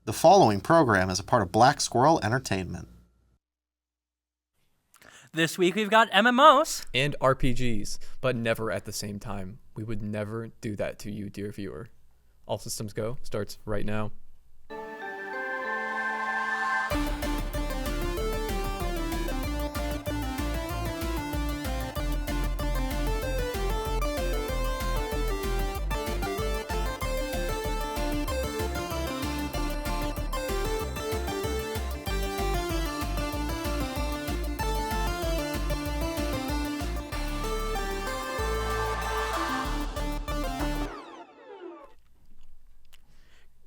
The following program is a part of Black Squirrel Entertainment. This week we've got MMOs. And RPGs, but never at the same time. We would never do that to you, dear viewer. All Systems Go starts right now.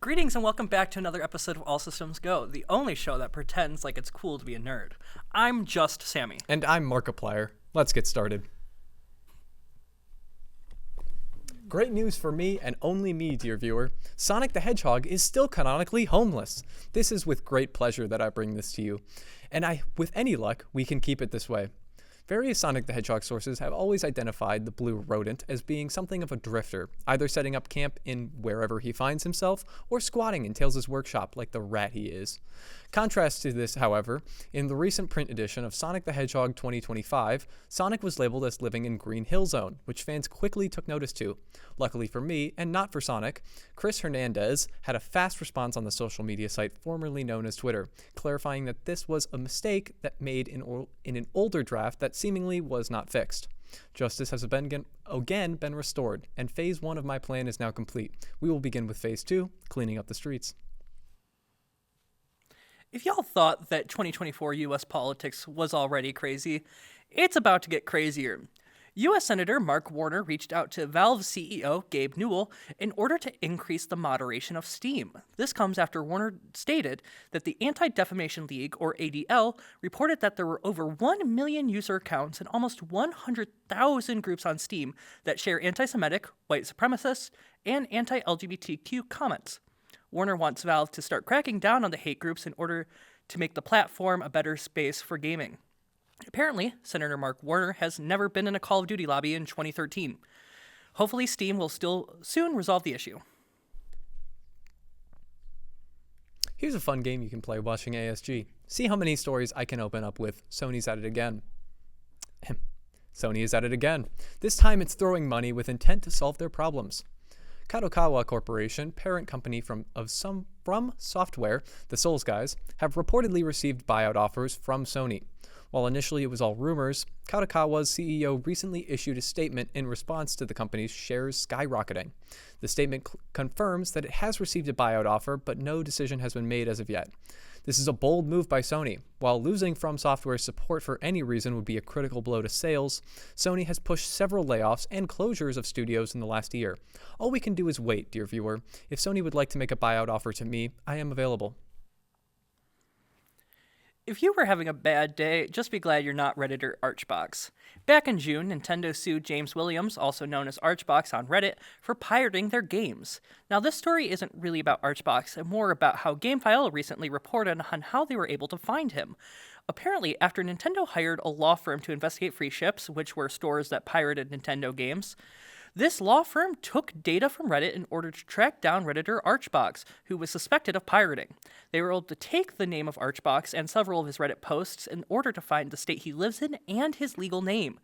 Greetings and welcome back to another episode of All Systems Go, the only show that pretends like it's cool to be a nerd. I'm just Sammy. And I'm Markiplier. Let's get started. Great news for me and only me, dear viewer. Sonic the Hedgehog is still canonically homeless. This is with great pleasure that I bring this to you. And with any luck, we can keep it this way. Various Sonic the Hedgehog sources have always identified the blue rodent as being something of a drifter, either setting up camp in wherever he finds himself, or squatting in Tails' workshop like the rat he is. Contrast to this, however, in the recent print edition of Sonic the Hedgehog 2025, Sonic was labeled as living in Green Hill Zone, which fans quickly took notice to. Luckily for me, and not for Sonic, Chris Hernandez had a fast response on the social media site formerly known as Twitter, clarifying that this was a mistake that made in an older draft that seemingly was not fixed. Justice has again been restored, and Phase 1 of my plan is now complete. We will begin with Phase 2, cleaning up the streets. If y'all thought that 2024 U.S. politics was already crazy, it's about to get crazier. U.S. Senator Mark Warner reached out to Valve CEO Gabe Newell in order to increase the moderation of Steam. This comes after Warner stated that the Anti-Defamation League, or ADL, reported that there were over 1 million user accounts and almost 100,000 groups on Steam that share anti-Semitic, white supremacist, and anti-LGBTQ comments. Warner wants Valve to start cracking down on the hate groups in order to make the platform a better space for gaming. Apparently, Senator Mark Warner has never been in a Call of Duty lobby in 2013. Hopefully, Steam will still soon resolve the issue. Here's a fun game you can play watching ASG. See how many stories I can open up with Sony's at it again. Sony is at it again. This time it's throwing money with intent to solve their problems. Kadokawa Corporation, parent company from Software, the Souls guys, have reportedly received buyout offers from Sony. While initially it was all rumors, Kadokawa's CEO recently issued a statement in response to the company's shares skyrocketing. The statement confirms that it has received a buyout offer, but no decision has been made as of yet. This is a bold move by Sony. While losing From Software's support for any reason would be a critical blow to sales, Sony has pushed several layoffs and closures of studios in the last year. All we can do is wait, dear viewer. If Sony would like to make a buyout offer to me, I am available. If you were having a bad day, just be glad you're not Reddit or Archbox. Back in June, Nintendo sued James Williams, also known as Archbox on Reddit, for pirating their games. Now, this story isn't really about Archbox, and more about how GameFile recently reported on how they were able to find him. Apparently, after Nintendo hired a law firm to investigate free ships, which were stores that pirated Nintendo games, this law firm took data from Reddit in order to track down Redditor Archbox, who was suspected of pirating. They were able to take the name of Archbox and several of his Reddit posts in order to find the state he lives in and his legal name.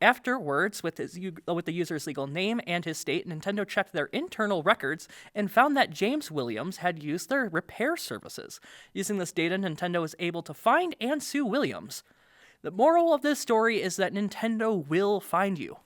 Afterwards, with the user's legal name and his state, Nintendo checked their internal records and found that James Williams had used their repair services. Using this data, Nintendo was able to find and sue Williams. The moral of this story is that Nintendo will find you.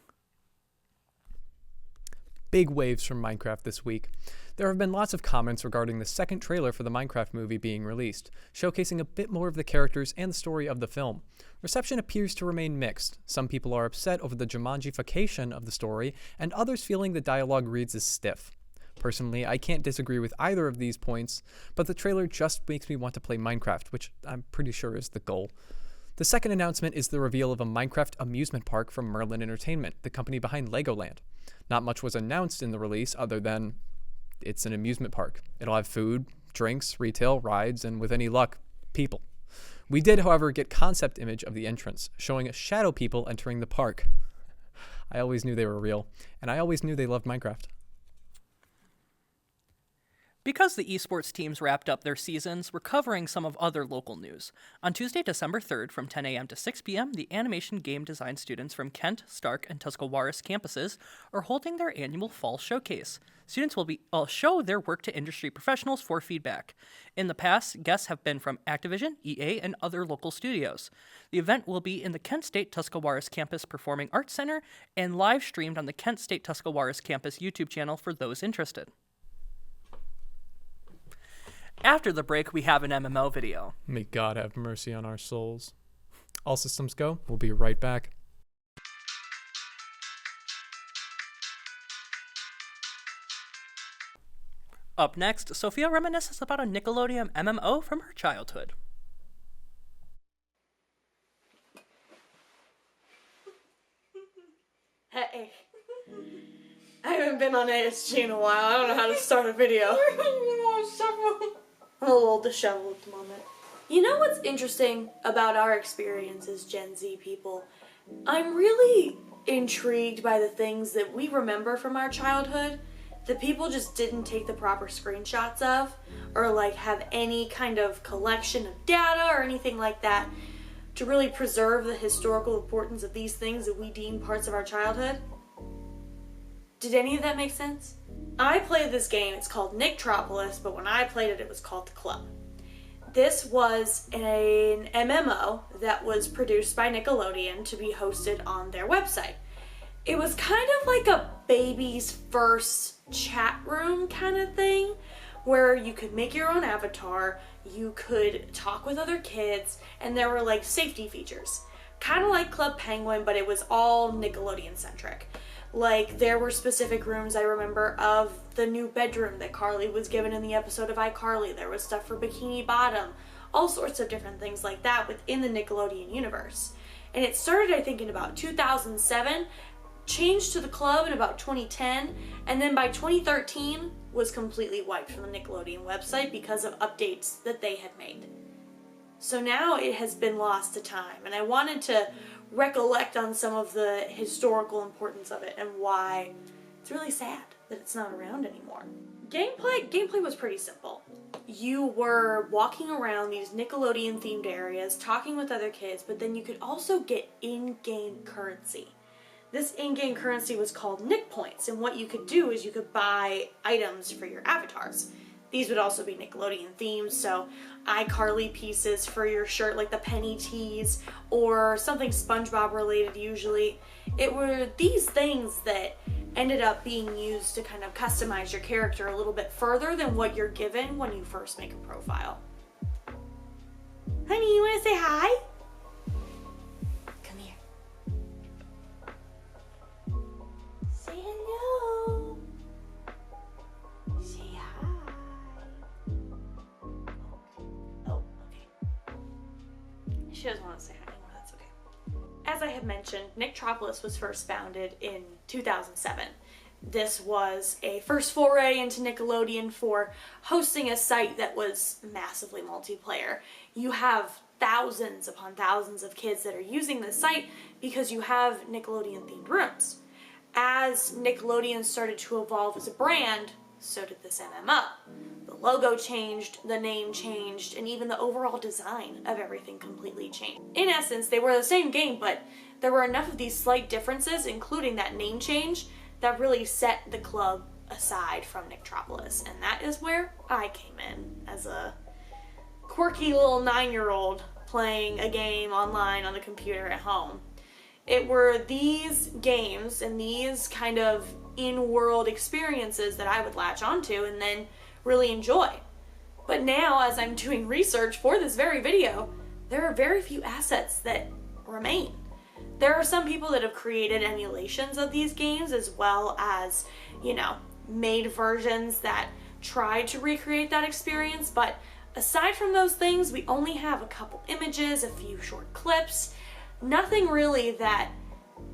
Big waves from Minecraft this week. There have been lots of comments regarding the second trailer for the Minecraft movie being released, showcasing a bit more of the characters and the story of the film. Reception appears to remain mixed. Some people are upset over the Jumanjification of the story, and others feeling the dialogue reads as stiff. Personally, I can't disagree with either of these points, but the trailer just makes me want to play Minecraft, which I'm pretty sure is the goal. The second announcement is the reveal of a Minecraft amusement park from Merlin Entertainment, the company behind Legoland. Not much was announced in the release other than it's an amusement park. It'll have food, drinks, retail, rides, and with any luck, people. We did, however, get concept image of the entrance, showing shadow people entering the park. I always knew they were real, and I always knew they loved Minecraft. Because the esports teams wrapped up their seasons, we're covering some of other local news. On Tuesday, December 3rd, from 10 a.m. to 6 p.m., the animation game design students from Kent, Stark, and Tuscarawas campuses are holding their annual fall showcase. Students will show their work to industry professionals for feedback. In the past, guests have been from Activision, EA, and other local studios. The event will be in the Kent State Tuscarawas Campus Performing Arts Center and live streamed on the Kent State Tuscarawas Campus YouTube channel for those interested. After the break, we have an MMO video. May God have mercy on our souls. All systems go. We'll be right back. Up next, Sophia reminisces about a Nickelodeon MMO from her childhood. Hey. I haven't been on ASG in a while. I don't know how to start a video. I'm a little disheveled at the moment. You know what's interesting about our experience as Gen Z people? I'm really intrigued by the things that we remember from our childhood that people just didn't take the proper screenshots of, or like have any kind of collection of data or anything like that to really preserve the historical importance of these things that we deem parts of our childhood. Did any of that make sense? I played this game, it's called Nickelodeon, but when I played it, it was called The Club. This was an MMO that was produced by Nickelodeon to be hosted on their website. It was kind of like a baby's first chat room kind of thing, where you could make your own avatar, you could talk with other kids, and there were like safety features. Kind of like Club Penguin, but it was all Nickelodeon centric. Like, there were specific rooms I remember of the new bedroom that Carly was given in the episode of iCarly. There was stuff for Bikini Bottom, all sorts of different things like that within the Nickelodeon universe. And it started, I think, in about 2007, changed to the club in about 2010, and then by 2013 was completely wiped from the Nickelodeon website because of updates that they had made. So now it has been lost to time, and I wanted to recollect on some of the historical importance of it and why it's really sad that it's not around anymore. Gameplay was pretty simple. You were walking around these Nickelodeon themed areas, talking with other kids, but then you could also get in-game currency. This in-game currency was called Nick Points, and what you could do is you could buy items for your avatars. These would also be Nickelodeon themed, so iCarly pieces for your shirt, like the penny tees, or something SpongeBob related usually. It were these things that ended up being used to kind of customize your character a little bit further than what you're given when you first make a profile. Honey, you want to say hi? Come here. Say hello. Say hi. Oh, okay. She doesn't want to say hi anymore, that's okay. As I have mentioned, Nickelodeon was first founded in 2007. This was a first foray into Nickelodeon for hosting a site that was massively multiplayer. You have thousands upon thousands of kids that are using this site because you have Nickelodeon themed rooms. As Nickelodeon started to evolve as a brand, so did this MMO. The logo changed, the name changed, and even the overall design of everything completely changed. In essence, they were the same game, but there were enough of these slight differences, including that name change, that really set the club aside from Nickelodeon. And that is where I came in as a quirky little 9-year-old playing a game online on the computer at home. It were these games and these kind of in-world experiences that I would latch onto and then really enjoy. But now, as I'm doing research for this very video, there are very few assets that remain. There are some people that have created emulations of these games as well as, made versions that try to recreate that experience, but aside from those things, we only have a couple images, a few short clips, nothing really that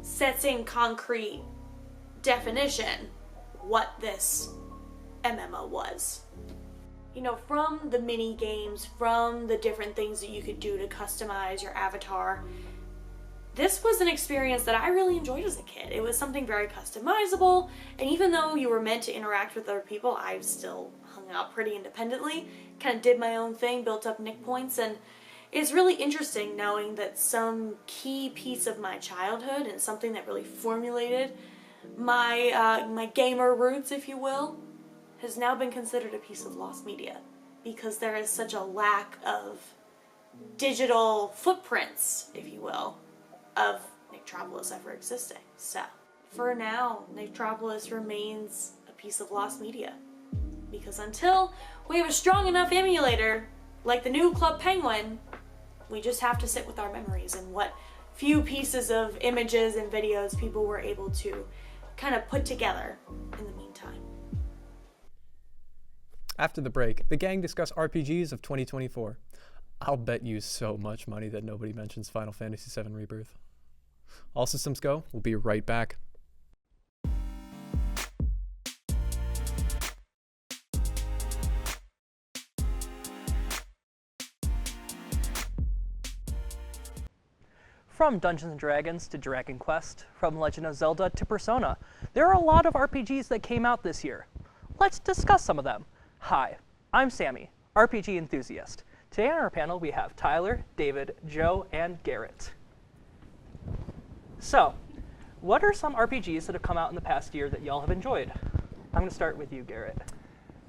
sets in concrete definition what this MMO was. From the mini games, from the different things that you could do to customize your avatar, this was an experience that I really enjoyed as a kid. It was something very customizable, and even though you were meant to interact with other people, I still hung out pretty independently, kind of did my own thing, built up Nick points, and it's really interesting knowing that some key piece of my childhood and something that really formulated my gamer roots, if you will, has now been considered a piece of lost media because there is such a lack of digital footprints, if you will, of Nicktropolis ever existing. So, for now, Nicktropolis remains a piece of lost media. Because until we have a strong enough emulator, like the new Club Penguin, we just have to sit with our memories and what few pieces of images and videos people were able to kind of put together in the meantime. After the break, the gang discuss RPGs of 2024. I'll bet you so much money that nobody mentions Final Fantasy VII Rebirth. All systems go. We'll be right back. From Dungeons & Dragons to Dragon Quest, from Legend of Zelda to Persona, there are a lot of RPGs that came out this year. Let's discuss some of them. Hi, I'm Sammy, RPG enthusiast. Today on our panel we have Tyler, David, Joe, and Garrett. So, what are some RPGs that have come out in the past year that y'all have enjoyed? I'm going to start with you, Garrett.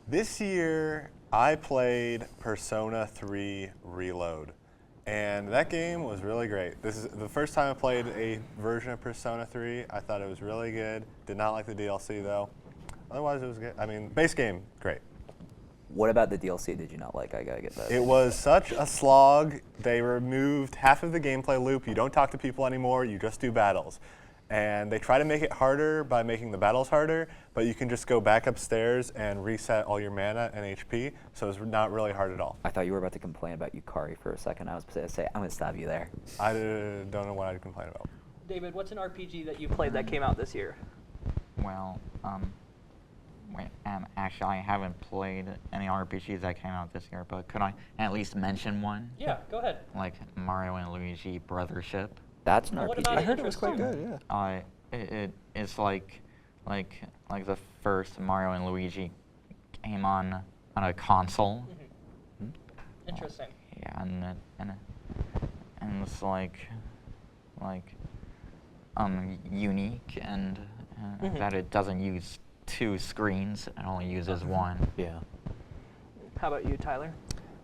This year, I played Persona 3 Reload, and that game was really great. This is the first time I played a version of Persona 3. I thought it was really good. Did not like the DLC, though. Otherwise, it was good. I mean, base game, great. What about the DLC did you not like? I gotta get that. It was such a slog. They removed half of the gameplay loop. You don't talk to people anymore. You just do battles. And they try to make it harder by making the battles harder, but you can just go back upstairs and reset all your mana and HP, so it's not really hard at all. I thought you were about to complain about Yukari for a second. I was going to say, I'm going to stop you there. I don't know what I'd complain about. David, what's an RPG that you played that came out this year? Well, actually, I haven't played any RPGs that came out this year, but could I at least mention one? Yeah, go ahead. Like Mario and Luigi Brothership. That's an What RPG. about I heard it was quite good, yeah. It's like the first Mario and Luigi came on a console. Mm-hmm. Interesting. Yeah, and it's like unique and that it doesn't use two screens, it only uses one. Yeah. How about you, Tyler?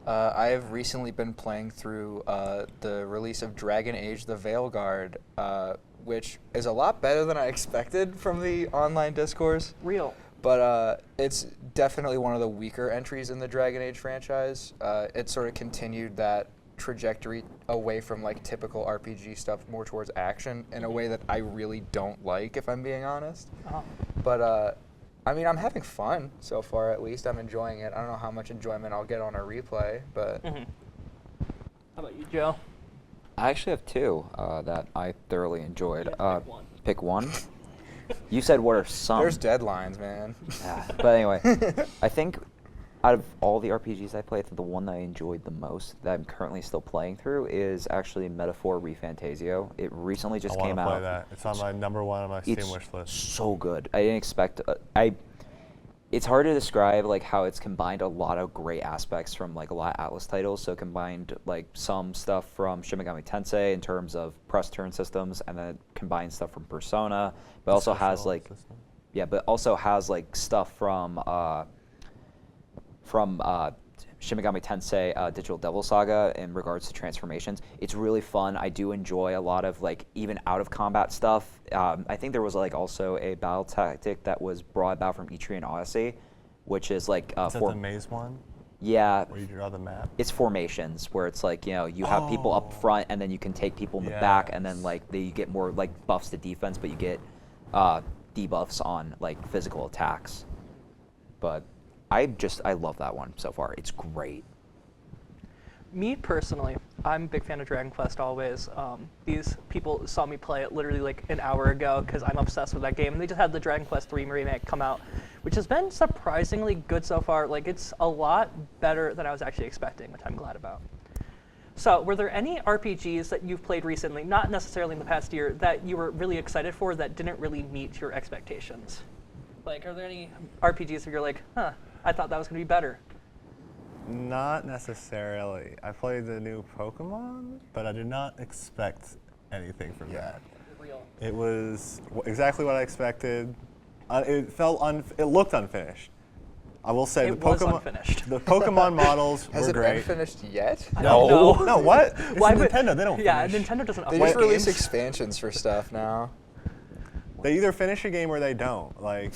I have recently been playing through the release of Dragon Age the Veilguard, which is a lot better than I expected from the online discourse. Real. But it's definitely one of the weaker entries in the Dragon Age franchise. It sort of continued that trajectory away from like typical RPG stuff more towards action in a way that I really don't like, if I'm being honest. Uh-huh. But I mean, I'm having fun so far, at least. I'm enjoying it. I don't know how much enjoyment I'll get on a replay, but... Mm-hmm. How about you, Joe? I actually have two that I thoroughly enjoyed. You have to pick one. Pick one? You said what are some? There's deadlines, man. But anyway, I think out of all the RPGs I played, I think the one that I enjoyed the most that I'm currently still playing through is actually Metaphor ReFantasio. It recently just came out. I want to play that. It's on my number one on my Steam wish list. So good. I didn't expect. It's hard to describe like how it's combined a lot of great aspects from like a lot of Atlas titles. So combined like some stuff from Shin Megami Tensei in terms of press turn systems, and then combined stuff from Persona, but also has like stuff from Shin Megami Tensei Digital Devil Saga in regards to transformations. It's really fun. I do enjoy a lot of like even out of combat stuff. I think there was like also a battle tactic that was brought about from Etrian Odyssey, which is like Is that the maze one? Yeah. Where you draw the map? It's formations where it's like, you have people up front and then you can take people in the back, and then like you get more like buffs to defense, but you get debuffs on like physical attacks. But I love that one so far. It's great. Me personally, I'm a big fan of Dragon Quest always. These people saw me play it literally like an hour ago because I'm obsessed with that game. And they just had the Dragon Quest 3 remake come out, which has been surprisingly good so far. Like, it's a lot better than I was actually expecting, which I'm glad about. So, were there any RPGs that you've played recently, not necessarily in the past year, that you were really excited for that didn't really meet your expectations? Like, are there any RPGs where you're like, huh, I thought that was going to be better. Not necessarily. I played the new Pokemon, but I did not expect anything from that. It was exactly what I expected. It looked unfinished. I will say It was unfinished. The Pokemon models Has were it great. been finished yet? No. No, what? It's Why would- Nintendo. They don't Yeah, finish. Nintendo doesn't They update just release games. expansions for stuff now. They either finish a game or they don't. Like,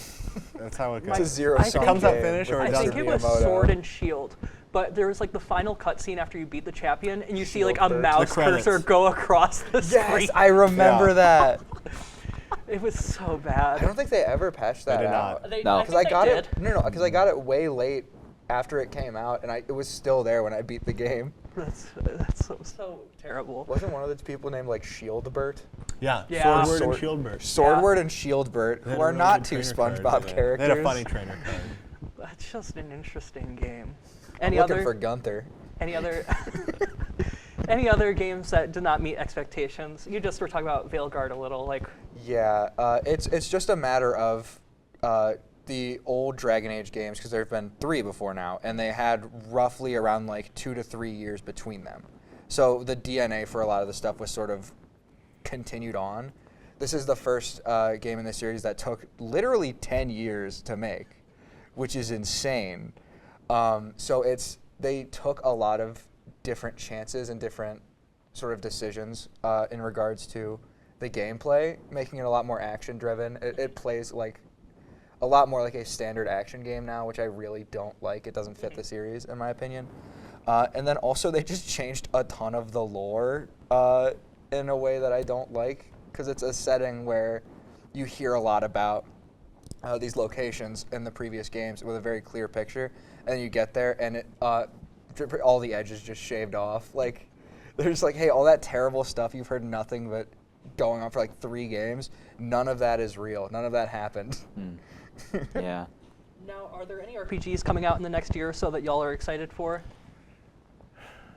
that's how it goes. It's a zero I sum think- It comes out game finished or with it I doesn't. think it was Miyamoto. Sword and Shield, but there was like the final cutscene after you beat the champion, and you see like a Shield burst. mouse The credits. cursor go across the screen. Yes, I remember Yeah. that. It was so I bad. don't think they ever patched that did out. not. No. Because I got it. No, because I got it way late after it came out, and it was still there when I beat the game. That's so terrible. Wasn't one of those people named like Shieldbert? Yeah, Yeah. Swordward and Sword- Shieldburst. Swordward and Shieldbert, They had who are really not good two trainer SpongeBob cards in there. characters. They had a funny trainer card. That's just an interesting game. I'm Any looking other? for Gunther. Any other? Any other games that did not meet expectations? You just were talking about Veilguard a little, like. Yeah, it's just a matter of the old Dragon Age games, because there have been 3 before now, and they had roughly around like 2 to 3 years between them. So the DNA for a lot of the stuff was sort of continued on. This is the first game in the series that took literally 10 years to make, which is insane. So they took a lot of different chances and different sort of decisions in regards to the gameplay, making it a lot more action-driven. It plays like a lot more like a standard action game now, which I really don't like. It doesn't fit the series, in my opinion. And then also they just changed a ton of the lore in a way that I don't like, because it's a setting where you hear a lot about these locations in the previous games with a very clear picture, and then you get there and all the edges just shaved off. Like, there's like, hey, all that terrible stuff you've heard nothing but going on for like 3 games, none of that is real. None of that happened. Yeah. Now, are there any RPGs coming out in the next year or so that y'all are excited for?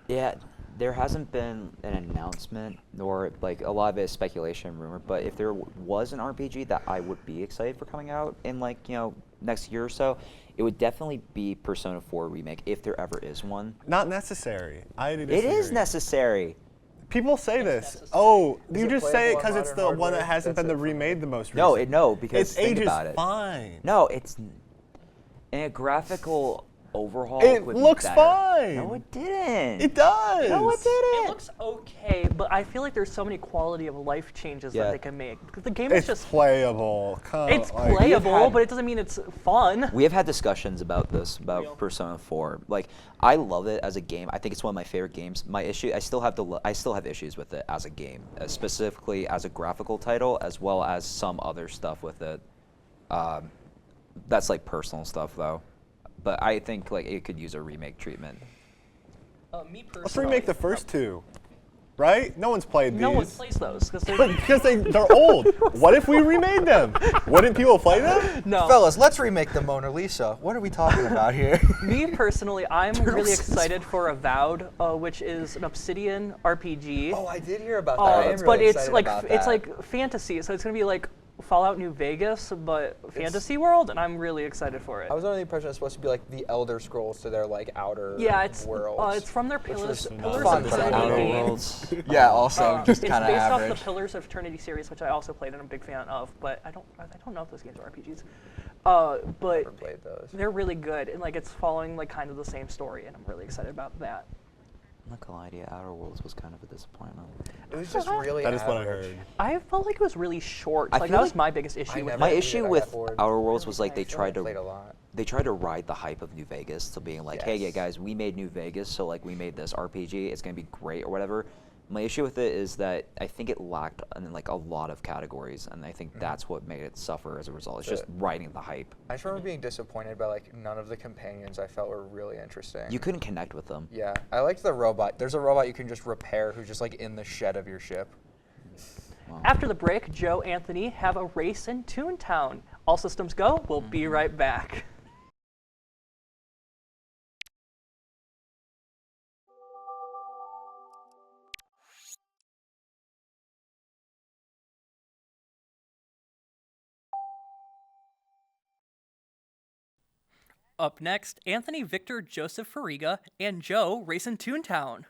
Yeah, there hasn't been an announcement, nor like a lot of it is speculation and rumor. But if there was an RPG that I would be excited for coming out in like next year or so, it would definitely be Persona 4 remake if there ever is one. Not necessary. I It disagree. is necessary. People say this. necessary. Oh, Is you it just say it playable on because it's the modern one that hardware? hasn't That's been it for me. remade the most No, recently. because Its think age about is it. fine. No, it's in a graphical overhaul. It would be looks better. fine. No, it didn't. It does. No, it didn't. It looks okay, but I feel like there's so many quality of life changes Yeah. that they can make. Because the game is It's just playable. it's Like, playable, had- but it doesn't mean it's fun. We have had discussions about this, about Persona 4. Like, I love it as a game. I think it's one of my favorite games. My issue, I still have issues with it as a game, specifically as a graphical title, as well as some other stuff with it. That's like personal stuff, though. But I think like it could use a remake treatment. Me personally, Let's remake the first 2. Right? No one's played these. No one plays those because But because they're old. What if we remade them? Wouldn't people play them? no. Fellas, let's remake the Mona Lisa. What are we talking about here? Me personally, I'm really Turtles. excited for Avowed, which is an Obsidian RPG. Oh, I did hear about that. I am really but it's excited like about it's that. like fantasy, so it's gonna be like Fallout New Vegas, but fantasy world, and I'm really excited for it. I was under the impression it's supposed to be like the Elder Scrolls to their like outer Yeah, it's worlds. it's from their Which Pillars, was Pillars fun of for Eternity Outer game. Worlds. Yeah, also just It's kind of based average. off the Pillars of Eternity series, which I also played and I'm a big fan of, but I don't know if those games are RPGs. But Never played those. they're really good, and like it's following like kind of the same story, and I'm really excited about that. I'm not gonna lie to you, Outer Worlds was kind of a disappointment. It was just really That is what I average. heard. I felt like it was really short. I Like feel that was like my biggest issue I with never it. My played issue it, I got with bored. Outer Worlds was like I they feel tried like I to played a lot. they tried to ride the hype of New Vegas to being like, hey, yeah, Yes. guys, we made New Vegas, so like we made this RPG, it's gonna be great or whatever. My issue with it is that I think it lacked in like a lot of categories, and I think that's what made it suffer as a result. It's just riding the hype. I just remember being disappointed by like none of the companions I felt were really interesting. You couldn't connect with them. Yeah, I liked the robot. There's a robot you can just repair who's just like in the shed of your ship. After the break, Joe Anthony have a race in Toontown. All systems go. We'll be right back. Up next, Anthony Victor Joseph Fariga and Joe racing Toontown.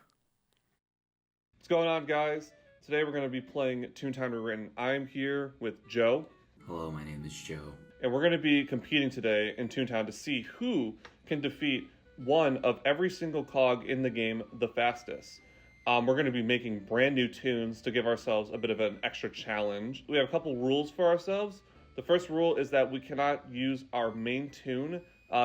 What's going on, guys? Today we're going to be playing Toontown Rewritten. I'm here with Joe. Hello, my name is Joe. And we're going to be competing today in Toontown to see who can defeat one of every single cog in the game the fastest. We're going to be making brand new tunes to give ourselves a bit of an extra challenge. We have a couple rules for ourselves. The first rule is that we cannot use our main tune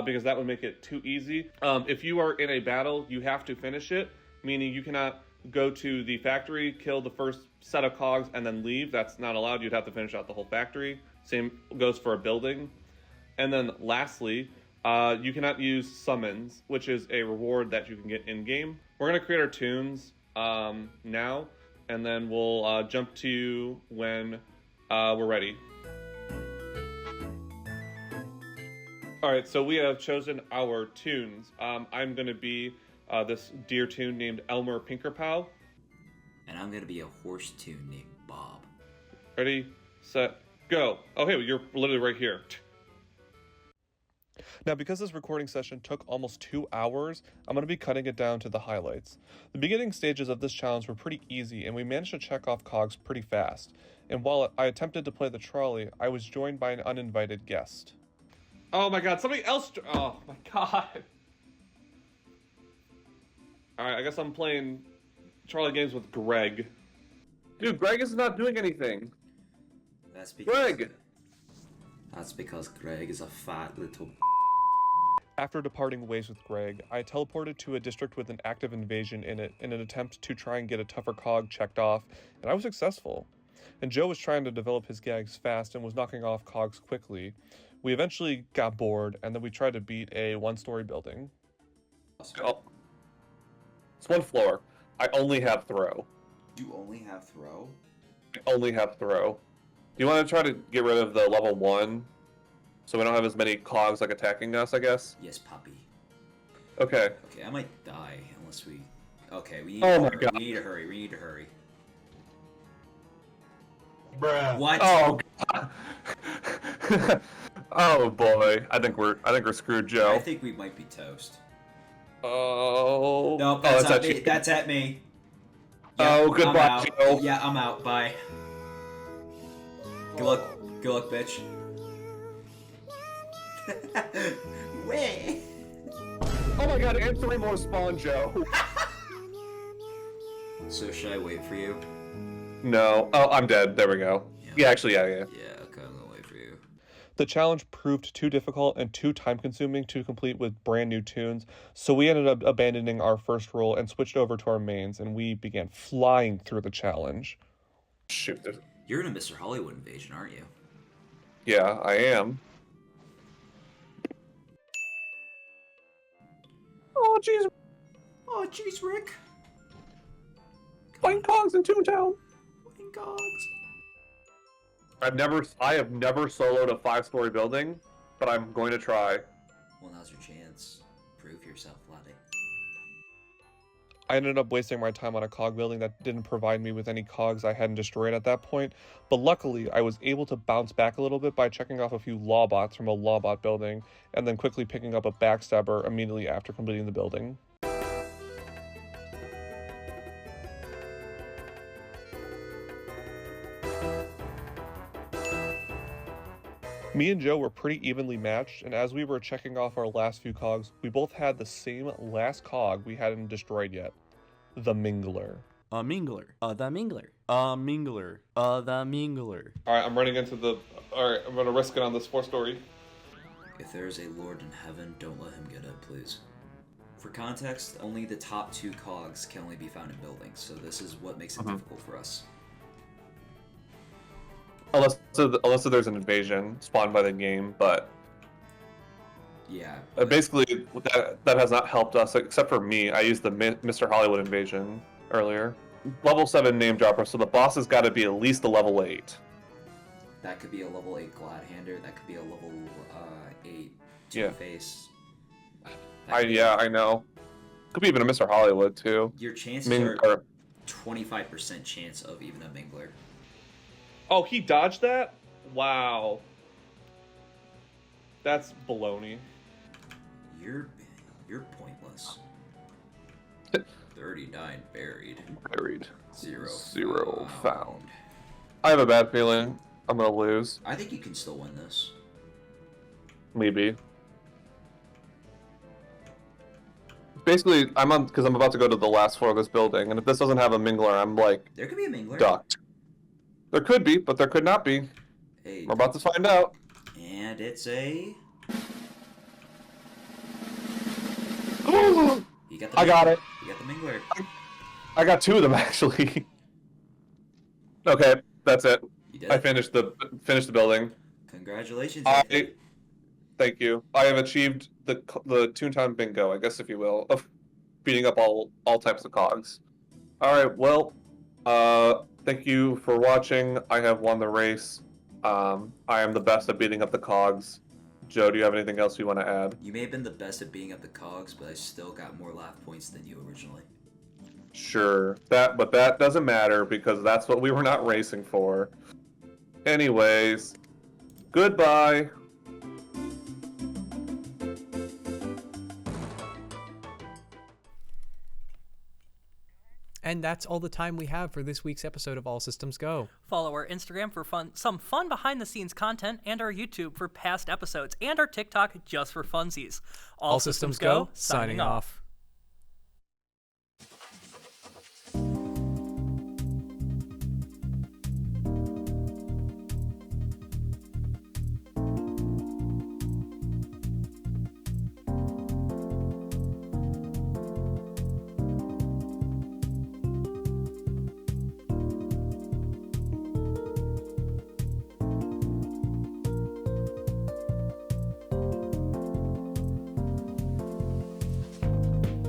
because that would make it too easy. If you are in a battle, you have to finish it, meaning you cannot go to the factory, kill the first set of cogs, and then leave. That's not allowed. You'd have to finish out the whole factory. Same goes for a building. And then lastly, you cannot use summons, which is a reward that you can get in-game. We're going to create our tunes now, and then we'll jump to you when we're ready. Alright, so we have chosen our tunes. I'm going to be this deer tune named Elmer Pinkerpow. And I'm going to be a horse tune named Bob. Ready, set, go. Oh, hey, you're literally right here. Now, because this recording session took almost 2 hours, I'm going to be cutting it down to the highlights. The beginning stages of this challenge were pretty easy, and we managed to check off cogs pretty fast. And while I attempted to play the trolley, I was joined by an uninvited guest. Oh my god, somebody else... Oh my god. Alright, I guess I'm playing trolley games with Greg. Dude, Greg is not doing anything. That's because... Greg! That's because Greg is a fat little... After departing ways with Greg, I teleported to a district with an active invasion in it in an attempt to try and get a tougher cog checked off, and I was successful. And Joe was trying to develop his gags fast and was knocking off cogs quickly. We eventually got bored, and then we tried to beat a one-story building. Oh. It's one floor. I only have throw. You only have throw? I only have throw. Do you want to try to get rid of the level 1? So we don't have as many cogs like attacking us, I guess? Yes, puppy. Okay. Okay, I might die unless we... Okay, we need Oh to my hurry. God. We need to hurry. We need to hurry. Bruh. What? Oh god. Oh boy. I think we're screwed, Joe. I think we might be toast. Oh. Nope, Oh, that's at at me. you. That's at me. Oh, I'm goodbye, out. Joe. Yeah, I'm out. Bye. Good luck. Good luck, bitch. Way. Oh my god, and 3 more spawn, Joe. So should I wait for you? No. Oh, I'm dead. There we go. Yeah, actually, yeah. Yeah, okay, I'm gonna wait for you. The challenge proved too difficult and too time-consuming to complete with brand new tunes, so we ended up abandoning our first role and switched over to our mains, and we began flying through the challenge. Shoot. You're in a Mr. Hollywood invasion, aren't you? Yeah, I am. Oh, jeez. Oh, jeez, Rick. Playing cogs in Toontown. Playing cogs. I have never soloed a 5-story building, but I'm going to try. Well, now's your chance. Prove yourself, laddie. I ended up wasting my time on a cog building that didn't provide me with any cogs I hadn't destroyed at that point, but luckily I was able to bounce back a little bit by checking off a few lawbots from a lawbot building, and then quickly picking up a backstabber immediately after completing the building. Me and Joe were pretty evenly matched, and as we were checking off our last few cogs, we both had the same last cog we hadn't destroyed yet. The Mingler. A Mingler. The Mingler. A Mingler. The Mingler. Alright, I'm running into the... Alright, I'm gonna risk it on this 4-story. If there is a Lord in heaven, don't let him get it, please. For context, only the top 2 cogs can only be found in buildings, so this is what makes it difficult for us. Unless there's an invasion spawned by the game, but Yeah. basically that has not helped us except for me. I used the Mr. Hollywood invasion earlier. Level 7 name dropper, so the boss has got to be at least a level 8. That could be a level 8 Gladhander, that could be a level 8 Yeah. Two-Face. I know. Could be even a Mr. Hollywood too. Your chances are 25% chance of even a Mingler. Oh, he dodged that? Wow. That's baloney. You're pointless. 39 buried. Buried. Zero found. I have a bad feeling I'm gonna lose. I think you can still win this. Maybe. Basically, because I'm about to go to the last floor of this building, and if this doesn't have a mingler, I'm like There could be a mingler. ducked. There could be, but there could not be. Hey, We're about to find out. and it's a. You got the I got mingler. it. You got the mingler. I got 2 of them actually. Okay, that's it. You did. I finished the building. Congratulations. Thank you. I have achieved the Toontown bingo, I guess if you will, of beating up all types of cogs. All right. Well, thank you for watching. I have won the race. I am the best at beating up the cogs. Joe, do you have anything else you want to add? You may have been the best at beating up the cogs, but I still got more laugh points than you originally. Sure. But that doesn't matter because that's what we were not racing for. Anyways, goodbye. And that's all the time we have for this week's episode of All Systems Go. Follow our Instagram for some fun behind-the-scenes content, and our YouTube for past episodes, and our TikTok just for funsies. All Systems Go, signing off.